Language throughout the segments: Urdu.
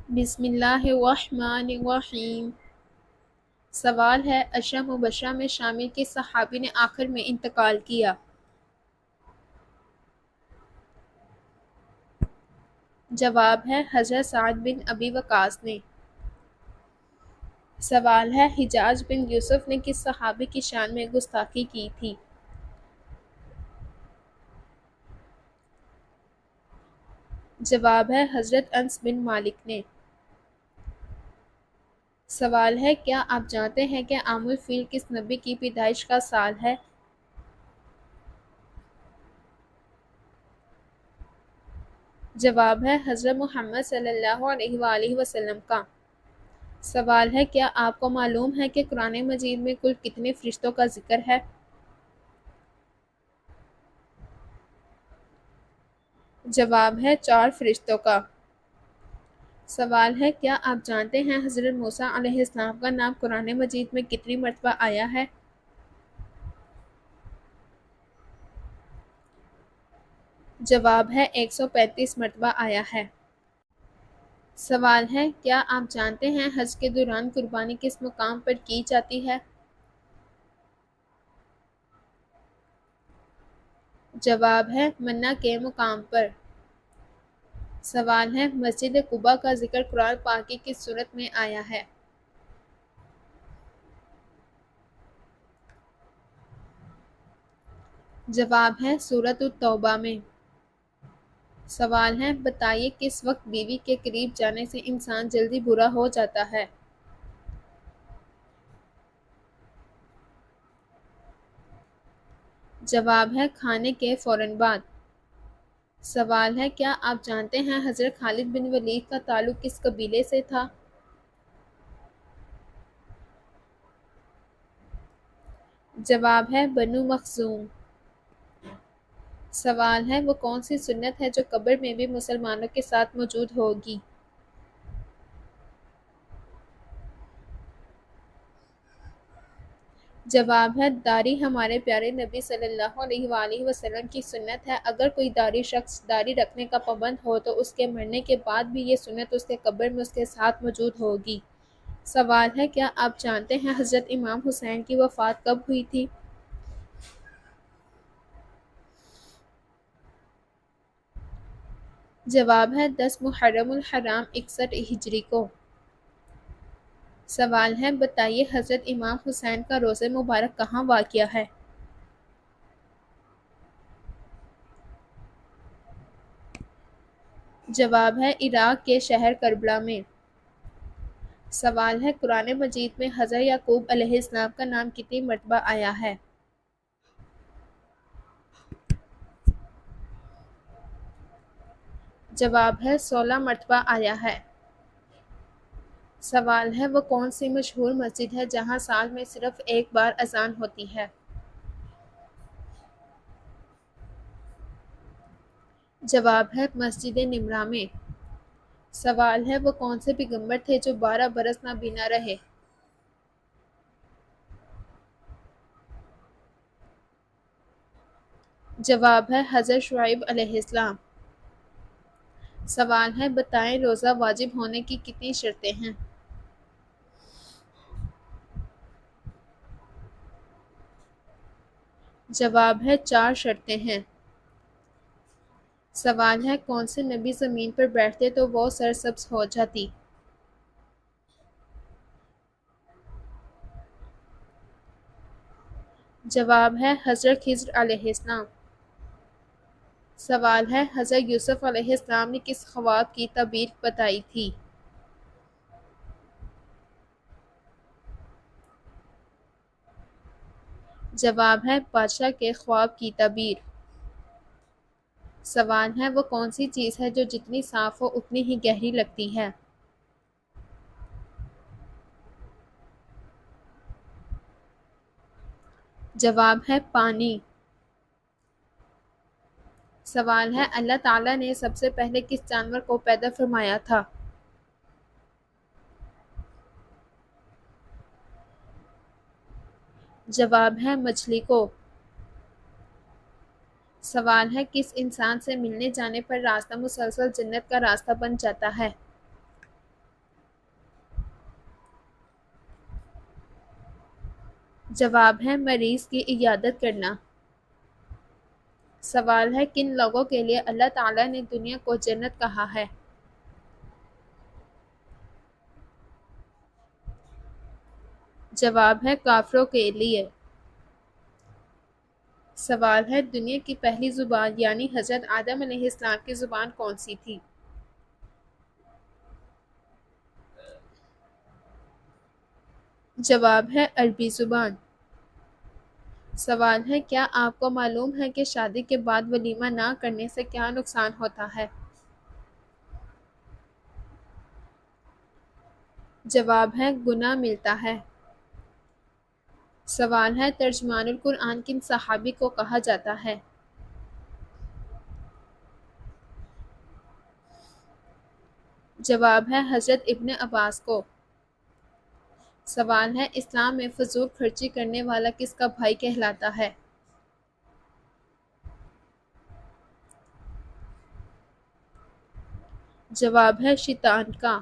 بسم اللہ الرحمن الرحیم۔ سوال ہے، عشرہ مبشرہ میں شامل کس صحابی نے آخر میں انتقال کیا؟ جواب ہے حضرت سعد بن ابی وقاص نے۔ سوال ہے، حجاج بن یوسف نے کس صحابی کی شان میں گستاخی کی تھی؟ جواب ہے حضرت انس بن مالک نے۔ سوال ہے، کیا آپ جانتے ہیں کہ عام الفیل کس نبی کی پیدائش کا سال ہے؟ جواب ہے حضرت محمد صلی اللہ علیہ وآلہ وسلم کا۔ سوال ہے، کیا آپ کو معلوم ہے کہ قرآن مجید میں کل کتنے فرشتوں کا ذکر ہے؟ جواب ہے 4 فرشتوں کا۔ سوال ہے، کیا آپ جانتے ہیں حضرت موسیٰ علیہ السلام کا نام قرآن مجید میں کتنی مرتبہ آیا ہے؟ جواب ہے 135 مرتبہ آیا ہے۔ سوال ہے، کیا آپ جانتے ہیں حج کے دوران قربانی کس مقام پر کی جاتی ہے؟ جواب ہے منہ کے مقام پر۔ سوال ہے، مسجد قباء کا ذکر قرآن پاک کی کس سورت میں آیا ہے؟ جواب ہے سورۃ التوبہ میں۔ سوال ہے، بتائیے کس وقت بیوی کے قریب جانے سے انسان جلدی برا ہو جاتا ہے؟ جواب ہے کھانے کے فوراً بعد۔ سوال ہے، کیا آپ جانتے ہیں حضرت خالد بن ولید کا تعلق کس قبیلے سے تھا؟ جواب ہے بنو مخزوم۔ سوال ہے، وہ کون سی سنت ہے جو قبر میں بھی مسلمانوں کے ساتھ موجود ہوگی؟ جواب ہے داڑھی ہمارے پیارے نبی صلی اللہ علیہ وآلہ وسلم کی سنت ہے۔ اگر کوئی داڑھی شخص داڑھی رکھنے کا پابند ہو تو اس کے مرنے کے بعد بھی یہ سنت اس کے قبر میں اس کے ساتھ موجود ہوگی۔ سوال ہے، کیا آپ جانتے ہیں حضرت امام حسین کی وفات کب ہوئی تھی؟ جواب ہے 10 محرم الحرام 61 ہجری کو۔ سوال ہے، بتائیے حضرت امام حسین کا روضہ مبارک کہاں واقع ہے؟ جواب ہے عراق کے شہر کربلا میں۔ سوال ہے، قرآن مجید میں حضرت یعقوب علیہ السلام کا نام کتنی مرتبہ آیا ہے؟ جواب ہے 16 مرتبہ آیا ہے۔ سوال ہے، وہ کون سی مشہور مسجد ہے جہاں سال میں صرف ایک بار اذان ہوتی ہے؟ جواب ہے مسجد نمرہ میں۔ سوال ہے، وہ کون سے پیغمبر تھے جو 12 برس نابینا رہے؟ جواب ہے حضرت شعیب علیہ السلام۔ سوال ہے، بتائیں روزہ واجب ہونے کی کتنی شرطیں ہیں؟ جواب ہے 4 شرطیں ہیں۔ سوال ہے، کون سے نبی زمین پر بیٹھتے تو وہ سرسبز ہو جاتی؟ جواب ہے حضرت خضر علیہ السلام۔ سوال ہے، حضرت یوسف علیہ السلام نے کس خواب کی تعبیر بتائی تھی؟ جواب ہے بادشاہ کے خواب کی تعبیر۔ سوال ہے، وہ کون سی چیز ہے جو جتنی صاف ہو اتنی ہی گہری لگتی ہے؟ جواب ہے پانی۔ سوال ہے، اللہ تعالیٰ نے سب سے پہلے کس جانور کو پیدا فرمایا تھا؟ جواب ہے مچھلی کو۔ سوال ہے، کس انسان سے ملنے جانے پر راستہ مسلسل جنت کا راستہ بن جاتا ہے؟ جواب ہے مریض کی عیادت کرنا۔ سوال ہے کن لوگوں کے لیے اللہ تعالیٰ نے دنیا کو جنت کہا ہے؟ جواب ہے کافروں کے لیے۔ سوال ہے دنیا کی پہلی زبان یعنی حضرت آدم علیہ السلام کی زبان کون سی تھی؟ جواب ہے عربی زبان۔ سوال ہے کیا آپ کو معلوم ہے کہ شادی کے بعد ولیمہ نہ کرنے سے کیا نقصان ہوتا ہے؟ جواب ہے گناہ ملتا ہے۔ سوال ہے ترجمان القرآن کن صحابی کو کہا جاتا ہے؟ جواب ہے حضرت ابن عباس کو۔ سوال ہے اسلام میں فضول خرچی کرنے والا کس کا بھائی کہلاتا ہے؟ جواب ہے شیطان کا۔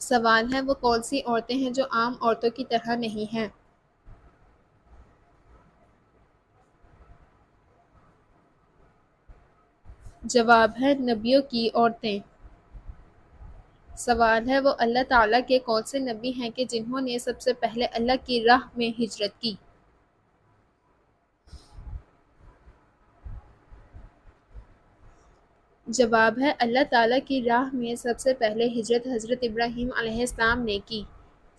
سوال ہے وہ کون سی عورتیں ہیں جو عام عورتوں کی طرح نہیں ہیں؟ جواب ہے نبیوں کی عورتیں۔ سوال ہے وہ اللہ تعالیٰ کے کون سے نبی ہیں کہ جنہوں نے سب سے پہلے اللہ کی راہ میں ہجرت کی؟ جواب ہے اللہ تعالیٰ کی راہ میں سب سے پہلے ہجرت حضرت ابراہیم علیہ السلام نے کی۔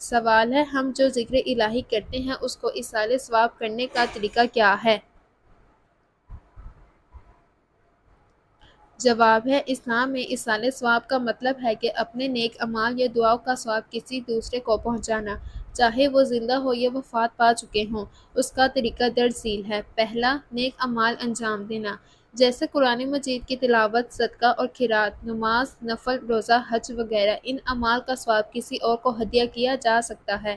سوال ہے ہم جو ذکر الہی کرتے ہیں اس کو ایصال ثواب کرنے کا طریقہ کیا ہے؟ جواب ہے اسلام میں ایصال ثواب کا مطلب ہے کہ اپنے نیک اعمال یا دعاؤں کا ثواب کسی دوسرے کو پہنچانا، چاہے وہ زندہ ہو یا وفات پا چکے ہوں۔ اس کا طریقہ درج ذیل ہے۔ پہلا، نیک اعمال انجام دینا، جیسے قرآن مجید کی تلاوت، صدقہ اور خیرات، نماز، نفل، روزہ، حج وغیرہ۔ ان اعمال کا ثواب کسی اور کو ہدیہ کیا جا سکتا ہے۔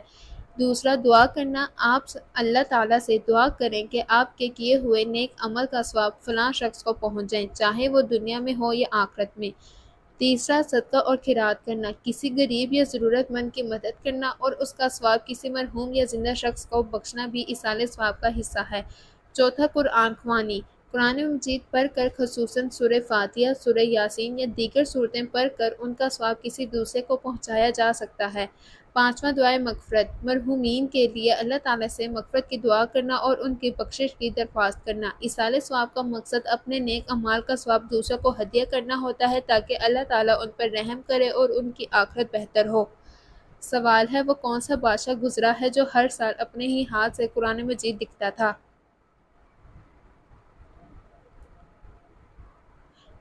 دوسرا، دعا کرنا، آپ اللہ تعالیٰ سے دعا کریں کہ آپ کے کیے ہوئے نیک عمل کا ثواب فلاں شخص کو پہنچ جائے، چاہے وہ دنیا میں ہو یا آخرت میں۔ تیسرا، صدقہ اور خیرات کرنا، کسی غریب یا ضرورت مند کی مدد کرنا اور اس کا ثواب کسی مرحوم یا زندہ شخص کو بخشنا بھی ایصال ثواب کا حصہ ہے۔ چوتھا، قرآن خوانی، قرآن مجید پڑھ کر، خصوصاً سورہ فاتحہ، سورہ یاسین یا دیگر سورتیں پڑھ کر ان کا ثواب کسی دوسرے کو پہنچایا جا سکتا ہے۔ پانچواں، دعائے مغفرت، مرحومین کے لیے اللہ تعالیٰ سے مغفرت کی دعا کرنا اور ان کی بخشش کی درخواست کرنا۔ ایصال ثواب کا مقصد اپنے نیک اعمال کا ثواب دوسروں کو ہدیہ کرنا ہوتا ہے تاکہ اللہ تعالیٰ ان پر رحم کرے اور ان کی آخرت بہتر ہو۔ سوال ہے وہ کون سا بادشاہ گزرا ہے جو ہر سال اپنے ہی ہاتھ سے قرآن مجید لکھتا تھا؟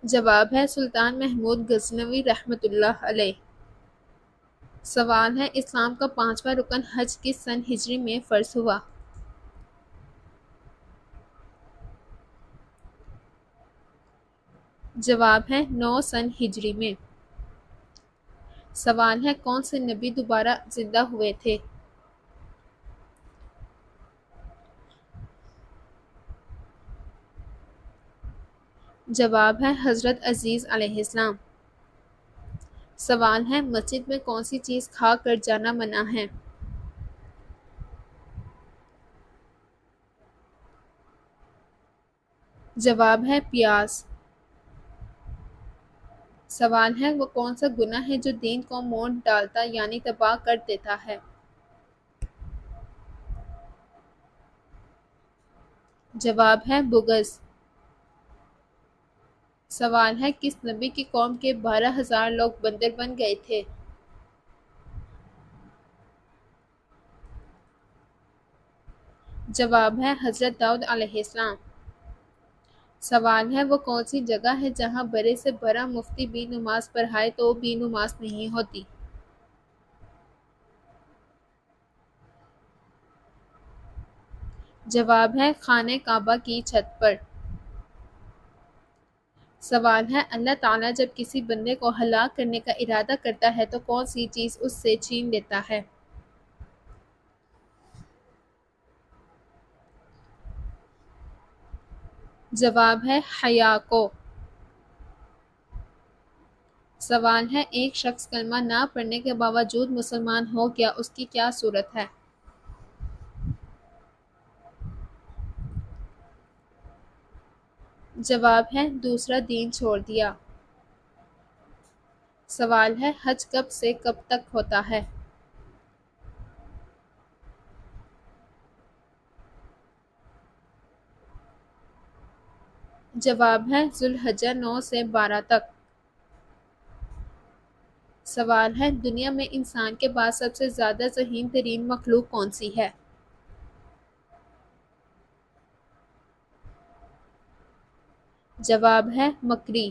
جواب ہے سلطان محمود غزنوی رحمۃ اللہ علیہ۔ سوال ہے اسلام کا پانچواں رکن حج کس سن ہجری میں فرض ہوا؟ جواب ہے 9 سن ہجری میں۔ سوال ہے کون سے نبی دوبارہ زندہ ہوئے تھے؟ جواب ہے حضرت عزیز علیہ السلام۔ سوال ہے مسجد میں کون سی چیز کھا کر جانا منع ہے؟ جواب ہے پیاز۔ سوال ہے وہ کون سا گناہ ہے جو دین کو موڑ ڈالتا یعنی تباہ کر دیتا ہے؟ جواب ہے بغض۔ سوال ہے کس نبی کی قوم کے 12,000 لوگ بندر بن گئے تھے؟ جواب ہے حضرت داؤد علیہ السلام۔ سوال ہے وہ کون سی جگہ ہے جہاں بڑے سے بڑا مفتی بھی نماز پڑھائے تو بھی نماز نہیں ہوتی؟ جواب ہے خانہ کعبہ کی چھت پر۔ سوال ہے اللہ تعالیٰ جب کسی بندے کو ہلاک کرنے کا ارادہ کرتا ہے تو کون سی چیز اس سے چھین لیتا ہے؟ جواب ہے حیا کو۔ سوال ہے ایک شخص کلمہ نہ پڑھنے کے باوجود مسلمان ہو گیا، اس کی کیا صورت ہے؟ جواب ہے دوسرا دین چھوڑ دیا۔ سوال ہے حج کب سے کب تک ہوتا ہے؟ جواب ہے ذوالحجہ 9 سے 12 تک۔ سوال ہے دنیا میں انسان کے بعد سب سے زیادہ ذہین ترین مخلوق کون سی ہے؟ جواب ہے مکڑی۔